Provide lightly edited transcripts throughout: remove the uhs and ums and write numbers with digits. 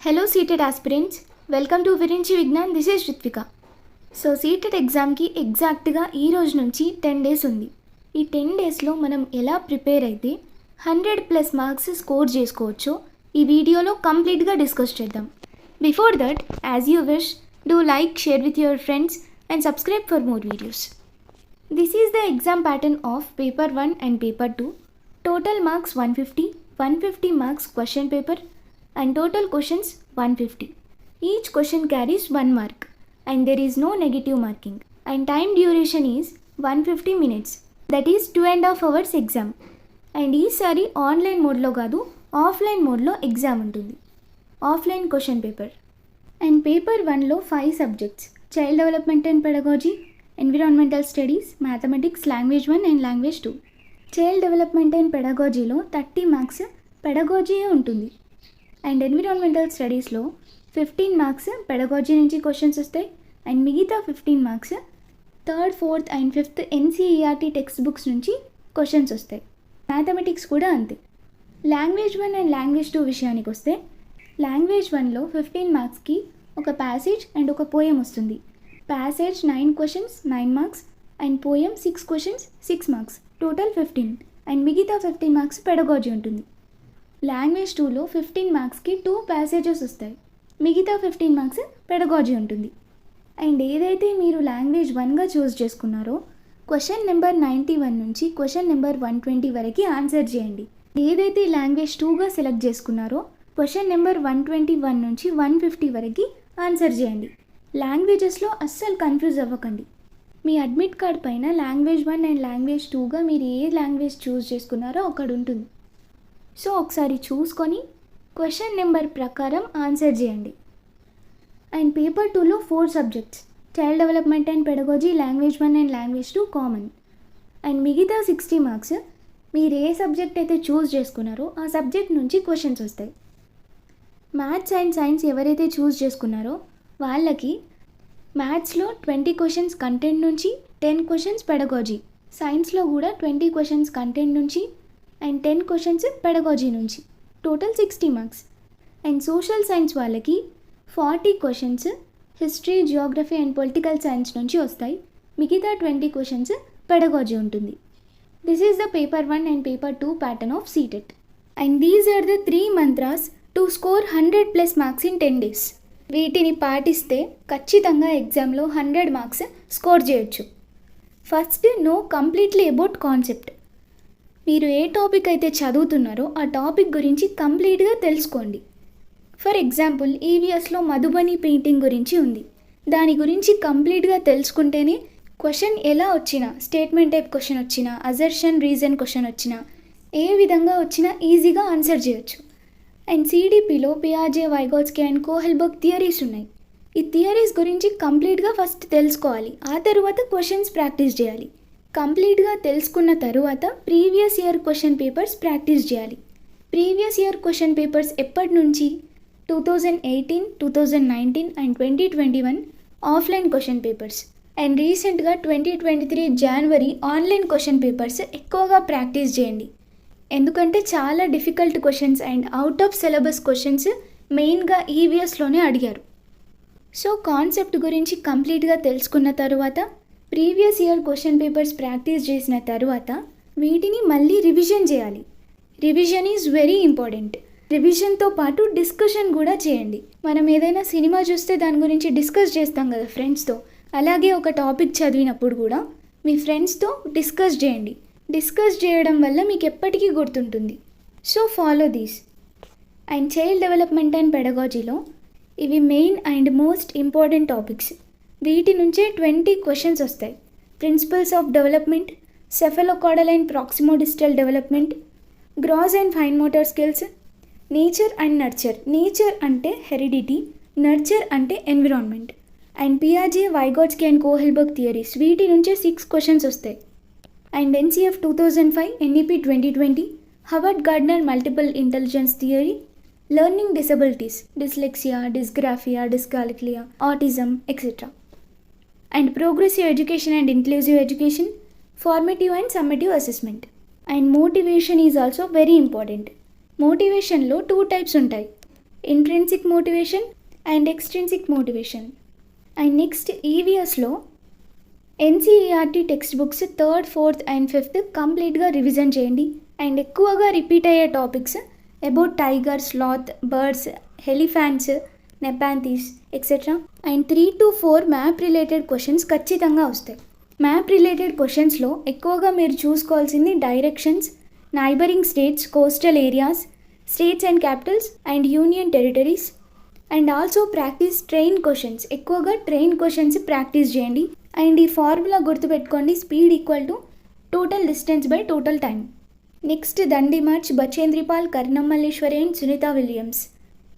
Hello seated aspirants, welcome to Virinchi Vignan. This is Ritvika. So CTET ఎగ్జామ్కి ఎగ్జాక్ట్గా ఈ రోజు నుంచి 10 days ఉంది. ఈ 10 daysలో మనం ఎలా ప్రిపేర్ అయితే 100+ మార్క్స్ స్కోర్ చేసుకోవచ్చో ఈ వీడియోలో కంప్లీట్గా డిస్కస్ చేద్దాం. Before that, as you wish, do like, share with your friends and subscribe for more videos. This is the exam pattern of paper 1 and paper 2. Total marks 150 marks question paper and total questions 150. Each question carries 1 mark and there is no negative marking, and time duration is 150 minutes, that is 2.5 hours exam. And ఈసారి online మోడ్లో కాదు, ఆఫ్లైన్ మోడ్లో exam ఉంటుంది. ఆఫ్లైన్ question paper. And paper 1లో 5 subjects: child development and pedagogy, environmental studies, mathematics, language 1 and language 2. Child development and పెడగాజీలో 30 marks పెడగాజీయే ఉంటుంది. అండ్ ఎన్విరాన్మెంటల్ స్టడీస్లో 15 మార్క్స్ పెడగాజీ నుంచి క్వశ్చన్స్ వస్తాయి అండ్ మిగతా 15 marks 3rd, 4th and 5th NCERT text books నుంచి questions వస్తాయి. మ్యాథమెటిక్స్ కూడా అంతే. లాంగ్వేజ్ 1 అండ్ లాంగ్వేజ్ 2 విషయానికి వస్తే, లాంగ్వేజ్ 1లో 15 మార్క్స్కి ఒక ప్యాసేజ్ అండ్ ఒక పోయం వస్తుంది. Passage 9 questions 9 marks and poem 6 questions 6 marks, total 15. And మిగతా 15 మార్క్స్ పెడగాజీ ఉంటుంది. లాంగ్వేజ్ 2లో 15 మార్క్స్కి 2 ప్యాసేజెస్ వస్తాయి, మిగతా 15 మార్క్స్ పెడగాజీ ఉంటుంది. అండ్ ఏదైతే మీరు లాంగ్వేజ్ 1గా చూస్ చేసుకున్నారో క్వశ్చన్ నెంబర్ 91 నుంచి క్వశ్చన్ నెంబర్ 120 వరకు ఆన్సర్ చేయండి. ఏదైతే లాంగ్వేజ్ 2గా సెలెక్ట్ చేసుకున్నారో క్వశ్చన్ నెంబర్ 121 నుంచి 150 వరకు ఆన్సర్ చేయండి. లాంగ్వేజెస్లో అస్సలు కన్ఫ్యూజ్ అవ్వకండి. మీ అడ్మిట్ కార్డ్ పైన లాంగ్వేజ్ 1 అండ్ లాంగ్వేజ్ 2గా మీరు ఏ లాంగ్వేజ్ చూస్ చేసుకున్నారో అక్కడ ఉంటుంది. సో ఒకసారి చూసుకొని క్వశ్చన్ నెంబర్ ప్రకారం ఆన్సర్ చేయండి. అండ్ పేపర్ 2లో 4 subjects: child development and pedagogy, language 1 and language 2 common. And మిగతా 60 మార్క్స్ మీరు ఏ సబ్జెక్ట్ అయితే చూస్ చేసుకున్నారో ఆ సబ్జెక్ట్ నుంచి క్వశ్చన్స్ వస్తాయి. మ్యాథ్స్ అండ్ సైన్స్ ఎవరైతే చూస్ చేసుకున్నారో వాళ్ళకి మ్యాథ్స్లో 20 క్వశ్చన్స్ కంటెంట్ నుంచి 10 క్వశ్చన్స్ పెడగాజీ, సైన్స్లో కూడా 20 క్వశ్చన్స్ కంటెంట్ నుంచి అండ్ 10 క్వశ్చన్స్ పెడగాజీ నుంచి, total 60 marks. And social science వాళ్ళకి 40 questions history, geography and political science నుంచి వస్తాయి, మిగతా 20 క్వశ్చన్స్ పెడగాజీ ఉంటుంది. This is the paper 1 and paper 2 pattern of CTET. And these are the 3 mantras to score 100+ marks in 10 days. వీటిని పాటిస్తే ఖచ్చితంగా ఎగ్జామ్లో 100 marks score చేయొచ్చు. First, know completely about concept. మీరు ఏ టాపిక్ అయితే చదువుతున్నారో ఆ టాపిక్ గురించి కంప్లీట్గా తెలుసుకోండి. ఫర్ ఎగ్జాంపుల్, ఈవీఎస్లో మధుబని పెయింటింగ్ గురించి ఉంది. దాని గురించి కంప్లీట్గా తెలుసుకుంటేనే క్వశ్చన్ ఎలా వచ్చినా, స్టేట్మెంట్ టైప్ క్వశ్చన్ వచ్చినా, అజర్షన్ రీజన్ క్వశ్చన్ వచ్చినా, ఏ విధంగా వచ్చినా ఈజీగా ఆన్సర్ చేయొచ్చు. And సిడిపిలో పియాజే, Vygotsky and Kohlberg theories ఉన్నాయి. ఈ థియరీస్ గురించి కంప్లీట్గా ఫస్ట్ తెలుసుకోవాలి, ఆ తర్వాత క్వశ్చన్స్ ప్రాక్టీస్ చేయాలి. కంప్లీట్గా తెలుసుకున్న తరువాత previous year question papers practice చేయాలి. ప్రీవియస్ ఇయర్ క్వశ్చన్ పేపర్స్ ఎప్పటి నుంచి? 2018, 2019 and 2021 offline question papers. And రీసెంట్గా 2023 జనవరి ఆన్లైన్ క్వశ్చన్ పేపర్స్ ఎక్కువగా ప్రాక్టీస్ చేయండి. ఎందుకంటే చాలా difficult questions and out of syllabus questions మెయిన్గా ఈవీఎస్లోనే అడిగారు. సో కాన్సెప్ట్ గురించి కంప్లీట్గా తెలుసుకున్న తరువాత, previous year question papers practice చేసిన తర్వాత వీటిని మళ్ళీ రివిజన్ చేయాలి. Revision is very important. రివిజన్తో పాటు డిస్కషన్ కూడా చేయండి. మనం ఏదైనా సినిమా చూస్తే దాని గురించి డిస్కస్ చేస్తాం కదా ఫ్రెండ్స్తో, అలాగే ఒక టాపిక్ చదివినప్పుడు కూడా మీ ఫ్రెండ్స్తో డిస్కస్ చేయండి. డిస్కస్ చేయడం వల్ల మీకు ఎప్పటికీ గుర్తుంటుంది. So follow these. And child development and పెడగాజీలో ఇవి main and most important topics. వీటి నుంచే 20 క్వశ్చన్స్ వస్తాయి. Principles of development, cephalocaudal and proximodistal development, gross and fine motor skills, nature and nurture. Nature అంటే హెరిడిటీ, నర్చర్ అంటే environment. And పియాజే, Vygotsky and Kohlberg theories, వీటి నుంచే 6 క్వశ్చన్స్ వస్తాయి. And NCF 2005, NEP 2020, Howard Gardner multiple intelligence theory, learning disabilities, dyslexia, dysgraphia, డిస్కాలిక్లియా, autism etcetera. And progressive education and inclusive education, formative and summative assessment. And motivation is also very important. మోటివేషన్లో 2 types ఉంటాయి. Intrinsic motivation and extrinsic motivation. And next ఈవీఎస్లో NCERT text books 3rd, 4th and 5th కంప్లీట్గా revision చేయండి. And ఎక్కువగా repeat అయ్యే topics about tiger, sloth, birds, elephants, nepenthes etcetera. And 3 to 4 map related questions ఖచ్చితంగా వస్తాయి. Map related క్వశ్చన్స్లో ఎక్కువగా మీరు చూసుకోవాల్సింది directions, neighbouring states, coastal areas, states and Capitals and union territories. And also practice train questions. ఎక్కువగా train questions practice చేయండి. And ఈ formula గుర్తుపెట్టుకోండి, speed equal to total distance by total time. Next Dandi March, Bachendri Pal, Karanam Malleswari and Sunitha Williams.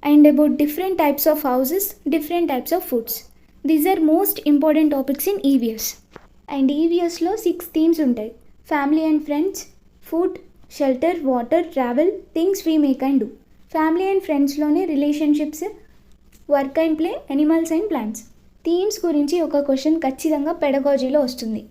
And about different types of houses, different types of foods. These are most important topics in EVS. And ఈవీఎస్లో 6 themes ఉంటాయి: family and friends, food, shelter, water, travel, things we make and do. Family and ఫ్రెండ్స్లోనే relationships, work and play, animals and plants. Themes గురించి ఒక question ఖచ్చితంగా పెడగాజీలో వస్తుంది.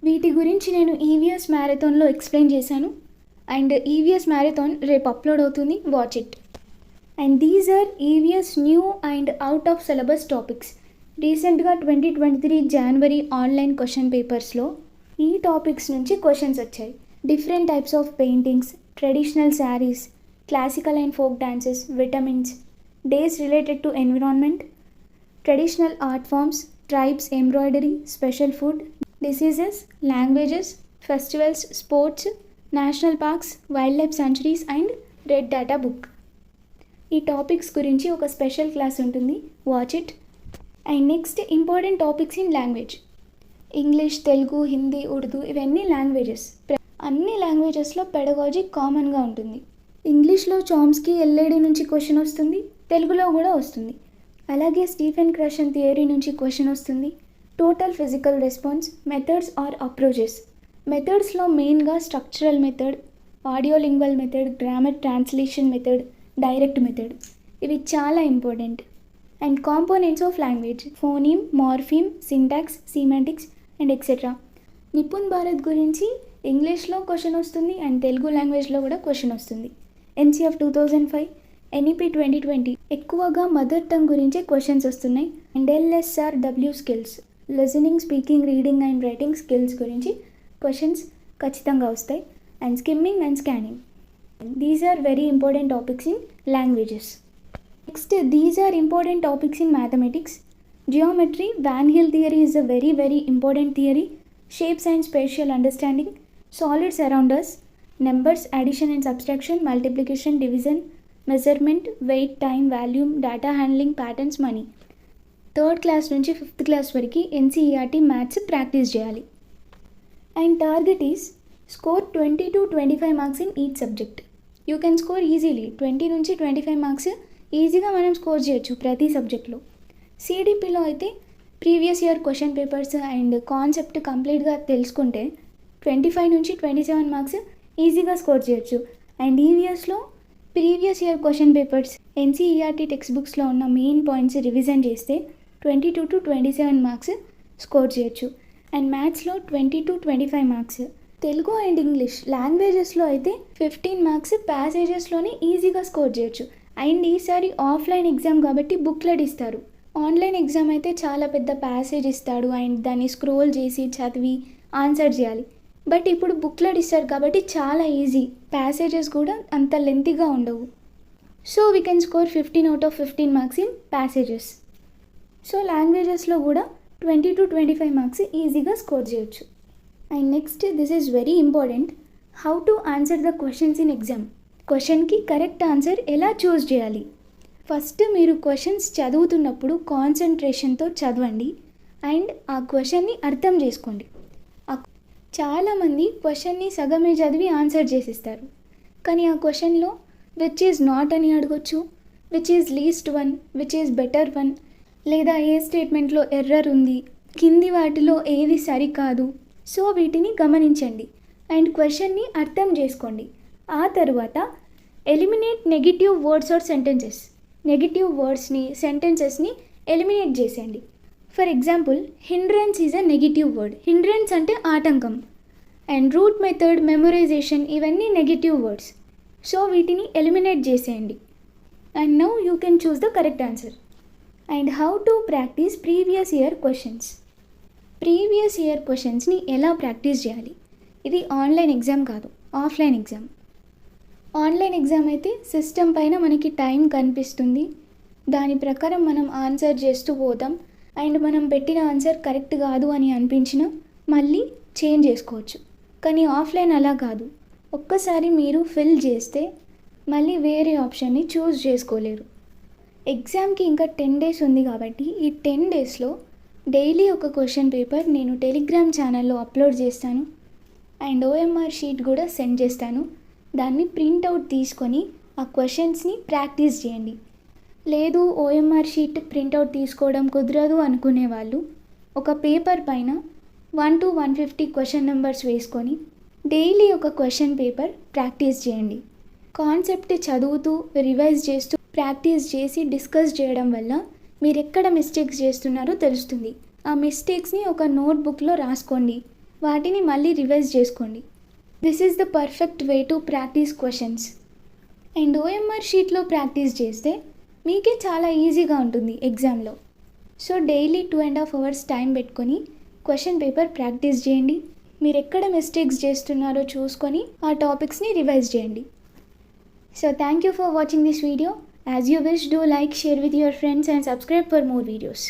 వీటి గురించి నేను ఈవీఎస్ మ్యారథాన్లో ఎక్స్ప్లెయిన్ చేశాను. అండ్ ఈవీఎస్ మ్యారథాన్ రేపు అప్లోడ్ అవుతుంది, watch it. And these are EVS new and out of syllabus topics. రీసెంట్గా 2023 జనవరి ఆన్లైన్ క్వశ్చన్ పేపర్స్లో ఈ టాపిక్స్ నుంచి క్వశ్చన్స్ వచ్చాయి. Different types of paintings, traditional saris, classical and folk dances, vitamins, days related to environment, traditional art forms, tribes, embroidery, special food, diseases, languages, festivals, sports, national parks, wild life sanctuaries and red data book. ఈ topics గురించి ఒక special class ఉంటుంది, watch it. And next important topics in language. English, Telugu, Hindi, Urdu ఇవన్నీ languages. అన్ని లాంగ్వేజెస్లో pedagogy కామన్గా ఉంటుంది. ఇంగ్లీష్లో Chomsky LAD నుంచి క్వశ్చన్ వస్తుంది, తెలుగులో కూడా వస్తుంది. అలాగే స్టీఫెన్ క్రషన్ థియరీ నుంచి క్వశ్చన్ వస్తుంది. Total physical response, methods or approaches. మెథడ్స్లో మెయిన్గా structural method, audiolingual method, grammar translation method, direct method ఇవి చాలా important. And components of language, phoneme, morpheme, syntax, semantics and etcetera. Nipun Bharat గురించి ఇంగ్లీష్లో క్వశ్చన్ వస్తుంది and Telugu లాంగ్వేజ్లో కూడా క్వశ్చన్ వస్తుంది. ఎన్సీఎఫ్ 2005, ఎన్ఈపీ 2020 ఎక్కువగా మదర్ టంగ్ గురించే క్వశ్చన్స్ వస్తున్నాయి. And LSRW skills, listening, speaking, reading and writing skills గురించి క్వశ్చన్స్ ఖచ్చితంగా వస్తాయి. And skimming and scanning. These are very important topics in languages. Next these are important topics in mathematics. Geometry, van Hiele theory is a very very important theory. Shapes and spatial understanding, solids around us, numbers, addition and subtraction, multiplication, division, measurement, weight, time, volume, data handling, patterns, money. 3rd class నుంచి 5th class వరకు NCERT maths practice చేయాలి. And target is score 20 to 25 marks in each subject. You can score easily 20 నుంచి 25 marks ఈజీగా మనం score చేయొచ్చు ప్రతి సబ్జెక్ట్లో. సిడిపిలో అయితే previous year question papers and concept కంప్లీట్గా తెలుసుకుంటే 25 నుంచి 27 మార్క్స్ ఈజీగా స్కోర్ చేయొచ్చు. అండ్ ఈవీఎస్లో previous year question papers, NCERT text బుక్స్లో ఉన్న మెయిన్ పాయింట్స్ రివిజన్ చేస్తే 22 to 27 మార్క్స్ స్కోర్ చేయొచ్చు. అండ్ మ్యాథ్స్లో 20 to 25 marks. Telugu and English లాంగ్వేజెస్లో అయితే 15 మార్క్స్ ప్యాసేజెస్లోనే ఈజీగా స్కోర్ చేయొచ్చు. అండ్ ఈసారి ఆఫ్లైన్ ఎగ్జామ్ కాబట్టి బుక్లెట్ ఇస్తారు. ఆన్లైన్ ఎగ్జామ్ అయితే చాలా పెద్ద ప్యాసేజ్ ఇస్తాడు అండ్ దాన్ని స్క్రోల్ చేసి చదివి ఆన్సర్ చేయాలి. బట్ ఇప్పుడు బుక్లెట్ ఇస్తారు కాబట్టి చాలా ఈజీ, ప్యాసేజెస్ కూడా అంత లెంతీగా ఉండవు. So we can score 15 out of 15 marks in passages. So లాంగ్వేజెస్లో కూడా 20 to 25 మార్క్స్ ఈజీగా స్కోర్ చేయొచ్చు. And next this is very important, how to answer the questions in exam. క్వశ్చన్కి కరెక్ట్ ఆన్సర్ ఎలా చూస్ చేయాలి. ఫస్ట్ మీరు క్వశ్చన్స్ చదువుతున్నప్పుడు కాన్సన్ట్రేషన్తో చదవండి అండ్ ఆ క్వశ్చన్ని అర్థం చేసుకోండి. చాలామంది క్వశ్చన్ని సగమే చదివి ఆన్సర్ చేసిస్తారు, కానీ ఆ క్వశ్చన్లో విచ్ ఈజ్ నాట్ అని అడగొచ్చు, which is least one, which is better one, లేదా ఏ స్టేట్మెంట్లో ఎర్రర్ ఉంది, కింది వాటిలో ఏది సరికాదు. సో వీటిని గమనించండి అండ్ క్వశ్చన్ని అర్థం చేసుకోండి. ఆ తర్వాత eliminate negative words or sentences. Negative వర్డ్స్ని, సెంటెన్సెస్ని ఎలిమినేట్ చేసేయండి. For example, hindrance is a negative word. Hindrance అంటే ఆటంకం. అండ్ రూట్ మెథడ్, మెమొరైజేషన్ ఇవన్నీ నెగిటివ్ వర్డ్స్. సో వీటిని ఎలిమినేట్ చేసేయండి. and now you can choose the correct answer. And how to practice previous year questions. Previous year క్వశ్చన్స్ని ఎలా practice చేయాలి? ఇది online exam కాదు, ఆఫ్లైన్ ఎగ్జామ్. ఆన్లైన్ ఎగ్జామ్ అయితే system పైన మనకి టైం కనిపిస్తుంది, దాని ప్రకారం మనం ఆన్సర్ చేస్తూ పోతాం. అండ్ మనం పెట్టిన ఆన్సర్ కరెక్ట్ కాదు అని అనిపించినా మళ్ళీ చేంజ్ చేసుకోవచ్చు. కానీ ఆఫ్లైన్ అలా కాదు, ఒక్కసారి మీరు ఫిల్ చేస్తే మళ్ళీ వేరే ఆప్షన్ని చూస్ చేసుకోలేరు. ఎగ్జామ్కి ఇంకా 10 days ఉంది కాబట్టి ఈ 10 daysలో డైలీ ఒక క్వశ్చన్ పేపర్ నేను టెలిగ్రామ్ ఛానల్లో అప్లోడ్ చేస్తాను. అండ్ ఓఎంఆర్ షీట్ కూడా సెండ్ చేస్తాను. దాన్ని ప్రింట్అవుట్ తీసుకొని ఆ క్వశ్చన్స్ని ప్రాక్టీస్ చేయండి. లేదు ఓఎంఆర్ షీట్ ప్రింట్అవుట్ తీసుకోవడం కుదరదు అనుకునే వాళ్ళు ఒక పేపర్ పైన 1 to 150 క్వశ్చన్ నెంబర్స్ వేసుకొని డైలీ ఒక క్వశ్చన్ పేపర్ ప్రాక్టీస్ చేయండి. కాన్సెప్ట్ చదువుతూ రివైజ్ చేస్తూ ప్రాక్టీస్ చేసి డిస్కస్ చేయడం వల్ల మీరు ఎక్కడ మిస్టేక్స్ చేస్తున్నారో తెలుస్తుంది. ఆ మిస్టేక్స్ని ఒక నోట్బుక్లో రాసుకోండి, వాటిని మళ్ళీ రివైజ్ చేసుకోండి. This is the perfect way to practice questions. And OMR షీట్లో ప్రాక్టీస్ చేస్తే మీకే చాలా ఈజీగా ఉంటుంది ఎగ్జామ్లో. సో డైలీ 2.5 hours టైం పెట్టుకొని క్వశ్చన్ పేపర్ ప్రాక్టీస్ చేయండి. మీరు ఎక్కడ మిస్టేక్స్ చేస్తున్నారో చూసుకొని ఆ టాపిక్స్ని రివైజ్ చేయండి. So thank you for watching this video. As you wish, do like, share with your friends and subscribe for more videos.